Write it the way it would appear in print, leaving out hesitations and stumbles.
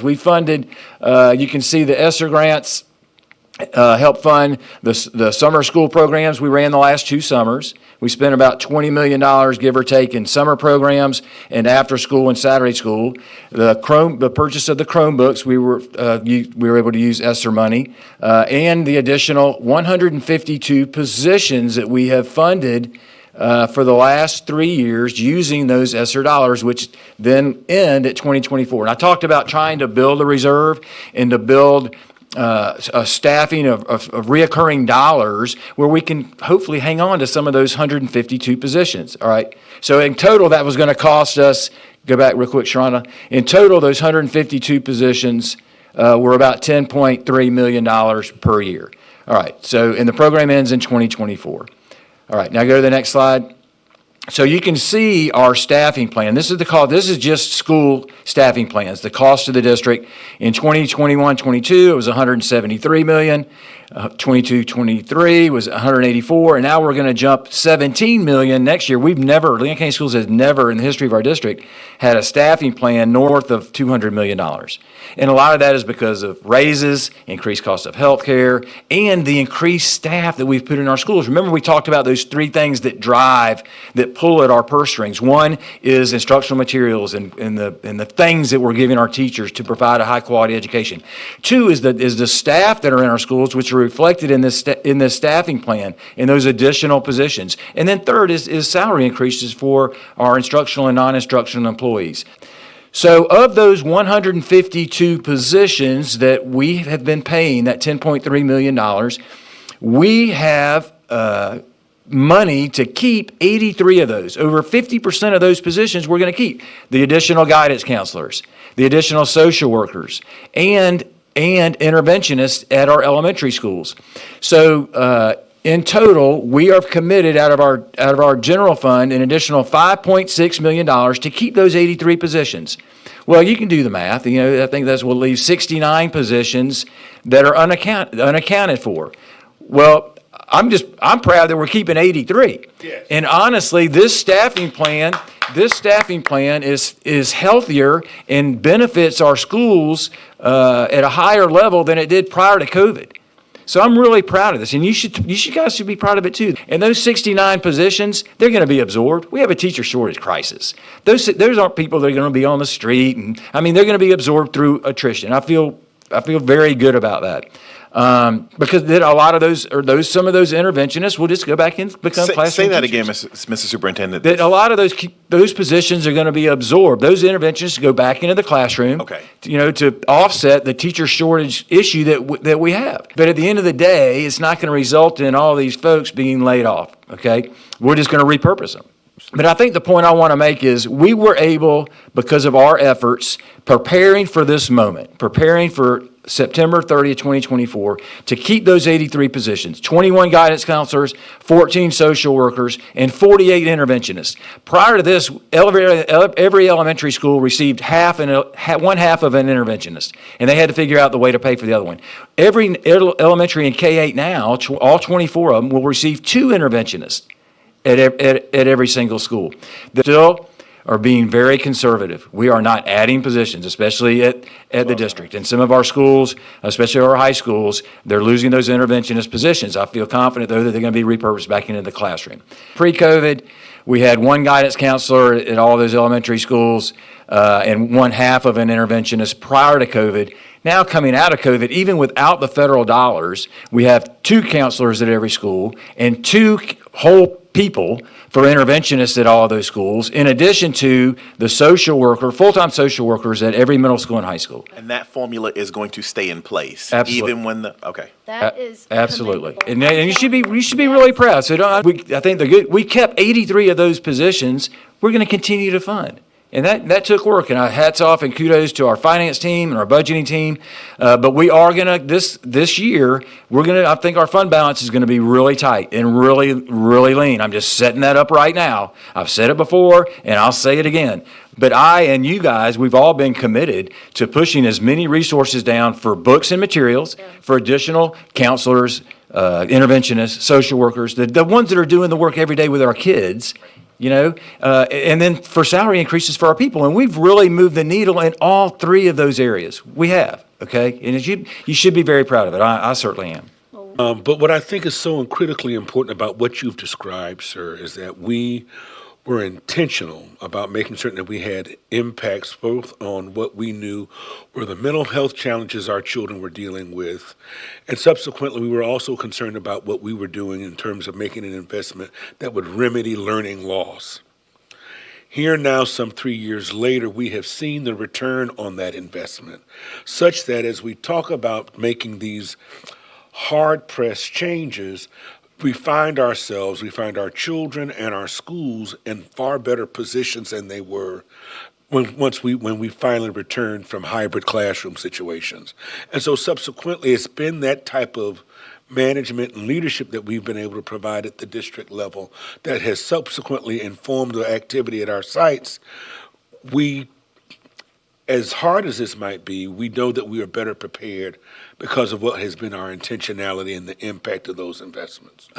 We funded, you can see the ESSER grants help fund the summer school programs we ran the last 2 summers. We spent about $20 million, give or take, in summer programs and after school and Saturday school. The purchase of the Chromebooks, we were able to use ESSER money, and the additional 152 positions that we have funded for the last 3 years using those ESSER dollars, which then end at 2024. And I talked about trying to build a reserve and to build a staffing of reoccurring dollars where we can hopefully hang on to some of those 152 positions, all right? So in total, that was going to cost us, go back real quick, Sharonda. In total, those 152 positions were about $10.3 million per year. All right, so, and the program ends in 2024. All right, now go to the next slide. So you can see our staffing plan. This is just school staffing plans. The cost of the district in 2021-22, it was $173 million. 22-23 was 184, and now we're going to jump 17 million next year. Lincoln County Schools has never in the history of our district had a staffing plan north of $200 million. And a lot of that is because of raises, increased cost of health care, and the increased staff that we've put in our schools. Remember, we talked about those 3 things that pull at our purse strings. One is instructional materials and the things that we're giving our teachers to provide a high quality education. 2 is the staff that are in our schools, which are reflected in this staffing plan in those additional positions. And then 3rd is salary increases for our instructional and non-instructional employees. So of those 152 positions that we have been paying, that $10.3 million, we have money to keep 83 of those. Over 50% of those positions we're going to keep. The additional guidance counselors, the additional social workers, and interventionists at our elementary schools. So in total, we are committed out of our general fund an additional $5.6 million to keep those 83 positions. Well, you can do the math. I think that's what leaves 69 positions that are unaccounted for. Well, I'm proud that we're keeping 83. Yes. And honestly, this staffing plan is healthier and benefits our schools at a higher level than it did prior to COVID. So I'm really proud of this, and you guys should be proud of it too. And those 69 positions, they're going to be absorbed. We have a teacher shortage crisis. Those aren't people that are going to be on the street, and they're going to be absorbed through attrition. I feel very good about that. Because then a lot of some of those interventionists will just go back and become classroom Say that teachers. again, Mr. Superintendent. That a lot of those positions are going to be absorbed. Those interventionists go back into the classroom, okay, to offset the teacher shortage issue that we have. But at the end of the day, it's not going to result in all these folks being laid off, okay? We're just going to repurpose them. But I think the point I want to make is we were able, because of our efforts, preparing for this moment, preparing for September 30th, 2024, to keep those 83 positions, 21 guidance counselors, 14 social workers, and 48 interventionists. Prior to this, every elementary school received one half of an interventionist, and they had to figure out the way to pay for the other one. Every elementary in K-8 now, all 24 of them, will receive 2 interventionists at every single school. They still are being very conservative. We are not adding positions, especially at the district. And some of our schools, especially our high schools, they're losing those interventionist positions. I feel confident, though, that they're going to be repurposed back into the classroom. Pre-COVID, we had 1 guidance counselor at all those elementary schools and 1 half of an interventionist prior to COVID. Now, coming out of COVID, even without the federal dollars, we have 2 counselors at every school and 2 whole people for interventionists at all of those schools, in addition to the full-time social workers at every middle school and high school. And that formula is going to stay in place, Absolutely. Even when okay. That is absolutely, and you should be really proud. So I think they're good. We kept 83 of those positions. We're going to continue to fund. And that took work, and hats off and kudos to our finance team and our budgeting team. But we are going to, this year, I think our fund balance is going to be really tight and really, really lean. I'm just setting that up right now. I've said it before, and I'll say it again. But I and you guys, we've all been committed to pushing as many resources down for books and materials, for additional counselors, interventionists, social workers, the ones that are doing the work every day with our kids. and then for salary increases for our people. And we've really moved the needle in all three of those areas. We have, okay? And you should be very proud of it. I certainly am. But what I think is so critically important about what you've described, sir, is that we were intentional about making certain that we had impacts both on what we knew were the mental health challenges our children were dealing with, and subsequently we were also concerned about what we were doing in terms of making an investment that would remedy learning loss. Here now, some 3 years later, we have seen the return on that investment, such that as we talk about making these hard-pressed changes, we find our children and our schools in far better positions than they were when we finally returned from hybrid classroom situations. And so subsequently, it's been that type of management and leadership that we've been able to provide at the district level that has subsequently informed the activity at our sites. As hard as this might be, we know that we are better prepared because of what has been our intentionality and the impact of those investments.